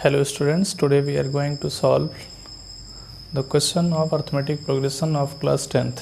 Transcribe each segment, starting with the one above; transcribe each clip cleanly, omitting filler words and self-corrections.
Hello students, today we are going to solve the question of arithmetic progression of class 10th।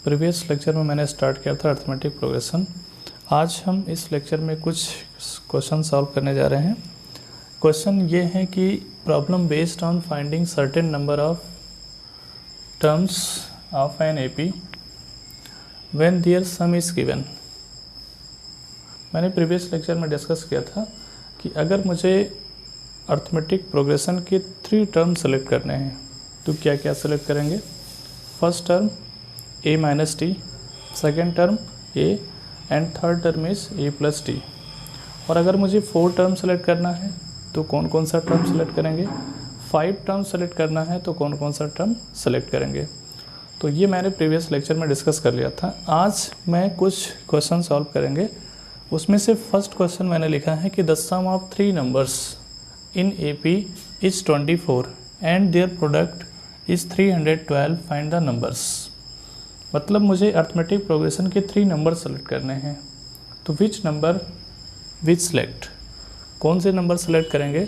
Previous lecture में मैंने start किया था arithmetic progression. आज हम इस लेक्चर में कुछ क्वेश्चन सॉल्व करने जा रहे हैं। क्वेश्चन ये है कि problem based on finding certain number of terms of an AP when their sum is given. मैंने प्रीवियस लेक्चर में डिस्कस किया था कि अगर मुझे अर्थमेटिक प्रोग्रेशन के 3 टर्म सेलेक्ट करने हैं तो क्या क्या सेलेक्ट करेंगे। First term a minus T, second term a and third term is a plus T. और अगर मुझे 4 टर्म सेलेक्ट करना है तो कौन कौन सा टर्म सेलेक्ट करेंगे। 5 टर्म सेलेक्ट करना है तो कौन कौन सा टर्म सेलेक्ट करेंगे। तो ये मैंने प्रीवियस लेक्चर में डिस्कस कर लिया था। आज मैं कुछ क्वेश्चन सॉल्व करेंगे। उसमें से फर्स्ट क्वेश्चन मैंने लिखा है कि the sum of 3 numbers in AP is 24 and their product is 312, find the numbers। मतलब मुझे अर्थमेटिक प्रोग्रेशन के 3 नंबर सेलेक्ट करने हैं। तो विच नंबर विच सेलेक्ट, कौन से नंबर सेलेक्ट करेंगे।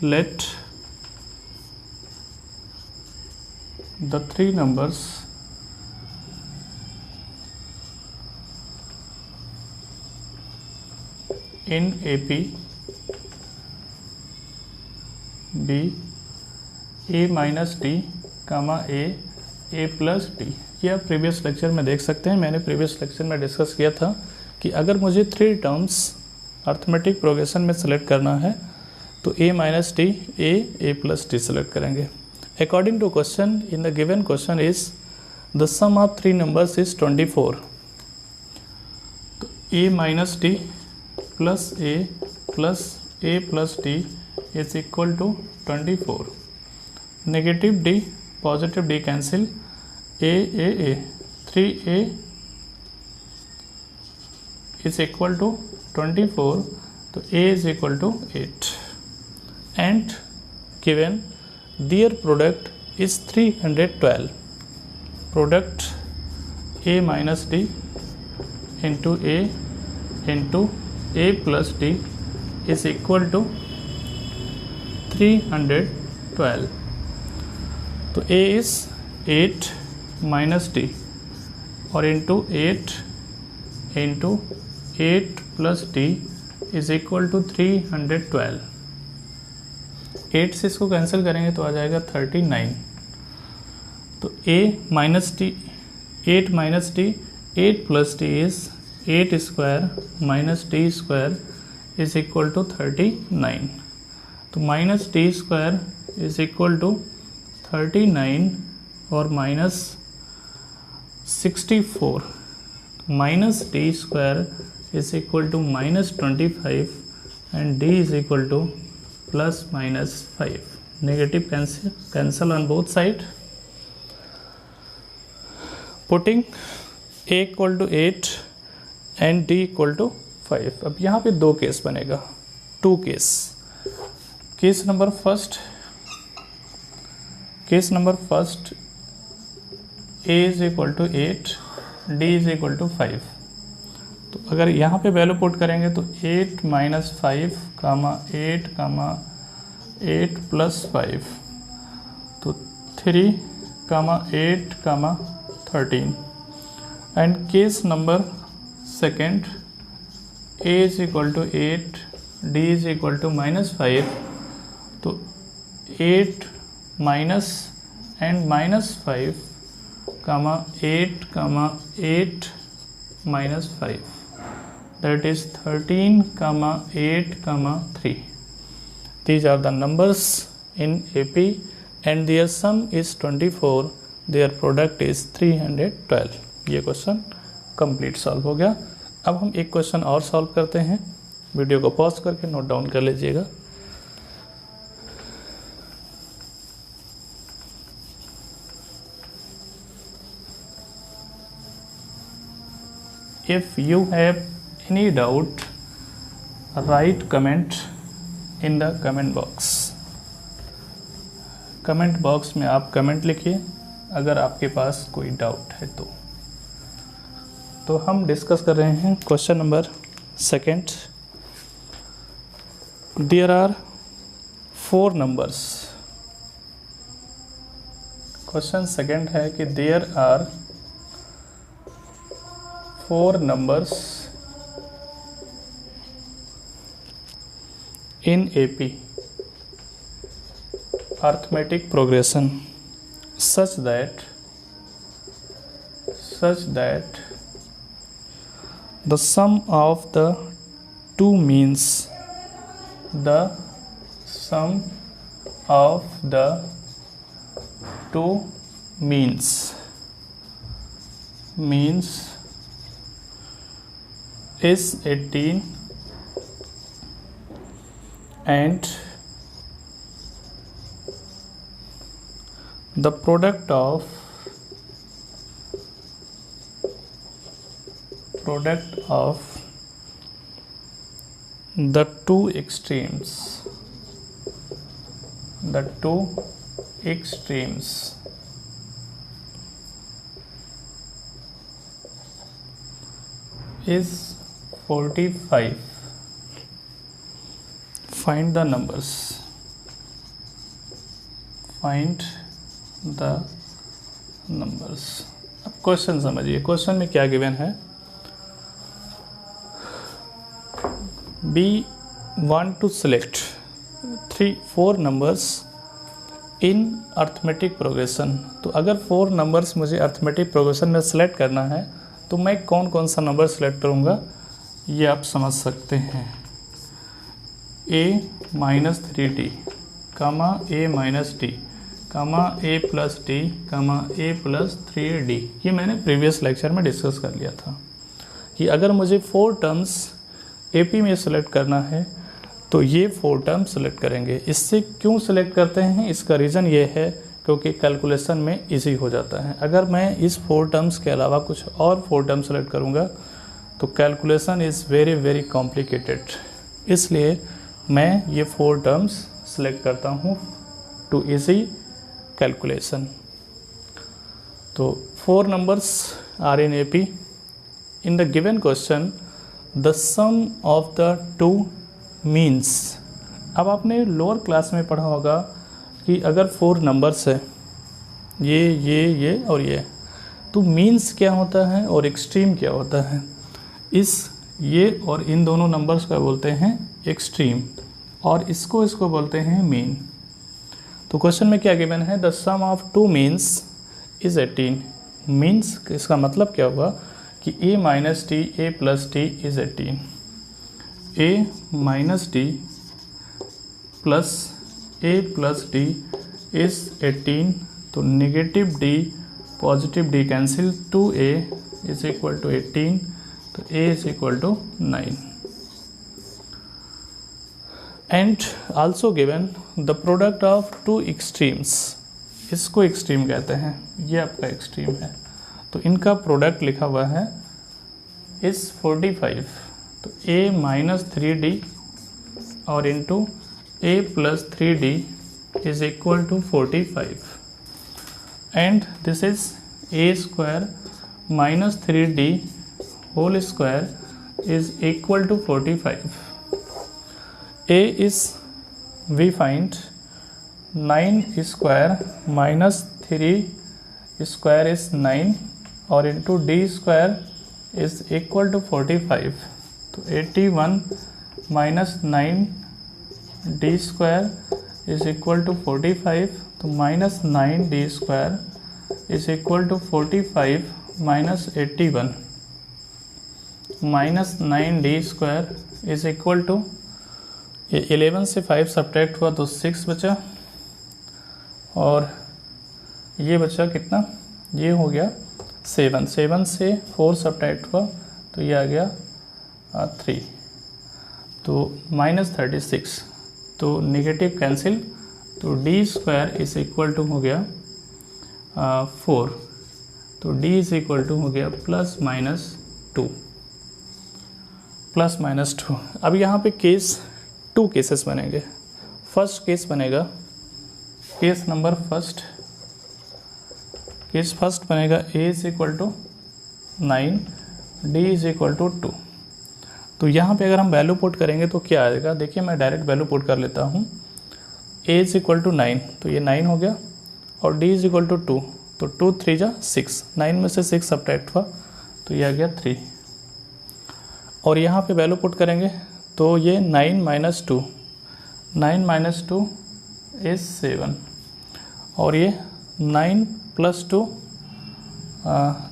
Let the 3 numbers in AP be A minus T comma A plus T. ये आप प्रीवियस लेक्चर में देख सकते हैं। मैंने प्रीवियस लेक्चर में डिस्कस किया था कि अगर मुझे 3 टर्म्स अर्थमेटिक प्रोग्रेशन में सेलेक्ट करना है तो a minus t a plus t select करेंगे। According to question in the given question is the sum of 3 numbers is 24। तो a minus t plus a plus t is equal to 24। Negative d positive d cancel, a 3a is equal to 24, तो a is equal to 8 and given their product is 312। product a minus d into a plus d is equal to 312। तो a is 8 minus T और into 8 plus T is equal to 312। 8 से इसको cancel करेंगे तो आ जाएगा 39। तो a minus t 8 minus t 8 plus T is 8 square minus t square is equal to 39। तो minus t square is equal to 39 और minus 64। Minus t square is equal to minus 25 and d is equal to plus minus 5। Negative cancel on both side. Putting a equal to 8 and d equal to 5। अब यहाँ पे 2 case बनेगा, 2 case. Case number first a is equal to 8 d is equal to 5। तो अगर यहाँ पे value put करेंगे तो 8 माइनस 5 कामा 8 प्लस 5, तो 3 comma 8 comma 13। And case number second a is equal to 8 d is equal to minus 5। तो 8 minus and minus 5 comma 8 minus 5, that is 13 comma 8 comma 3। These are the numbers in AP and their sum is 24, their product is 312। ये question complete solve हो गया। अब हम एक question और solve करते हैं। वीडियो को पॉज करके नोट डाउन कर लीजिएगा। If you have any doubt, write comment in the comment box। Comment box में आप कमेंट लिखिए अगर आपके पास कोई डाउट है तो हम डिस्कस कर रहे हैं question number second. There are 4 numbers. Question second है कि there are 4 numbers in AP arithmetic progression such that the sum of the two means is 18 and the product of the two extremes is 45. Find the numbers. अब question समझिए। Question में क्या given है? We want to select 4 numbers in arithmetic progression। तो अगर 4 numbers मुझे arithmetic progression में select करना है तो मैं कौन कौन सा नंबर सेलेक्ट करूँगा, ये आप समझ सकते हैं। a minus 3d comma a minus d comma a plus d comma a plus 3d, ये मैंने प्रीवियस लेक्चर में डिस्कस कर लिया था कि अगर मुझे 4 टर्म्स AP में सेलेक्ट करना है तो ये 4 टर्म सेलेक्ट करेंगे। इससे क्यों सेलेक्ट करते हैं, इसका रीज़न ये है क्योंकि कैलकुलेशन में इजी हो जाता है। अगर मैं इस 4 टर्म्स के अलावा कुछ और 4 टर्म सेलेक्ट करूँगा तो calculation is very very complicated, इसलिए मैं ये 4 टर्म्स सेलेक्ट करता हूँ टू इजी कैलकुलेशन। तो 4 numbers are in AP। In the given question the sum of the 2 means. अब आपने लोअर क्लास में पढ़ा होगा कि अगर 4 नंबर्स है ये और ये, तो मीन्स क्या होता है और एक्सट्रीम क्या होता है। ये और इन दोनों नंबर्स का बोलते हैं एक्सट्रीम और इसको बोलते हैं मीन। तो क्वेश्चन में क्या गिवन है? The sum of 2 means is 18। Means इसका मतलब क्या हुआ कि a minus d a plus d is 18। a minus d plus a plus d is 18। तो negative d positive d cancel, 2a is equal to 18, तो a is equal to 9। And also given the product of 2 extremes. इसको extreme कहते हैं, ये आपका extreme है, तो इनका प्रोडक्ट लिखा हुआ है इस 45। तो a माइनस 3d और into a plus 3d is equal to 45 and this is a square minus 3d whole square is equal to 45। a is we find 9 square minus 3 square is 9 और into d square is equal to 45। तो 81 minus 9 d square is equal to 45। तो minus 9 d square is equal to 45 minus 81 minus 9 d square is equal to, ये 11 से 5 subtract हुआ तो 6 बचा और ये बचा कितना, ये हो गया 7। 7 से 4 सब्ट्रैक्ट हुआ तो ये आ गया 3, तो माइनस 36। तो नेगेटिव कैंसिल, तो d square is equal to हो गया 4, तो d इज इक्वल टू हो गया प्लस माइनस 2। अब यहाँ पे केस 2 केसेस बनेंगे। फर्स्ट केस बनेगा case number first, case first बनेगा a is equal to 9, d is equal to 2। तो यहाँ पे अगर हम वैल्यू पुट करेंगे तो क्या आएगा, देखिए मैं डायरेक्ट वैल्यू पुट कर लेता हूँ। a इज इक्वल टू 9, तो ये 9 हो गया, और d इज इक्वल टू 2, तो 2 3 जा 6, 9 में से 6 सब्ट्रैक्ट हुआ तो ये आ गया 3। और यहाँ पे वैल्यू पुट करेंगे तो ये 9 माइनस 2, 9 माइनस 2 इज 7, और ये 9 प्लस 2,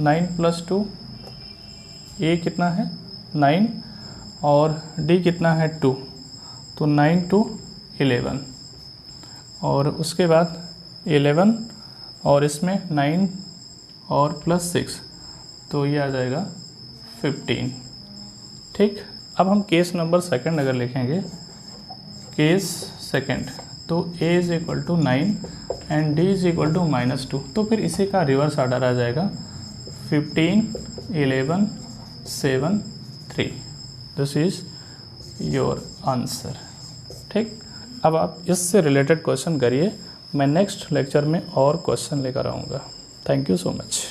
9 प्लस 2 ये कितना है 9, और d कितना है 2, तो 9 to 11, और उसके बाद 11 और इसमें 9 और प्लस 6, तो ये आ जाएगा 15। ठीक, अब हम केस नंबर सेकंड अगर लिखेंगे, केस सेकंड, तो a is equal to 9 and d is equal to -2, तो फिर इसी का रिवर्स ऑर्डर आ जाएगा 15 11 7 3। This is your answer. ठीक, अब आप इससे रिलेटेड क्वेश्चन करिए, मैं नेक्स्ट लेक्चर में और क्वेश्चन लेकर आऊँगा। Thank you so much.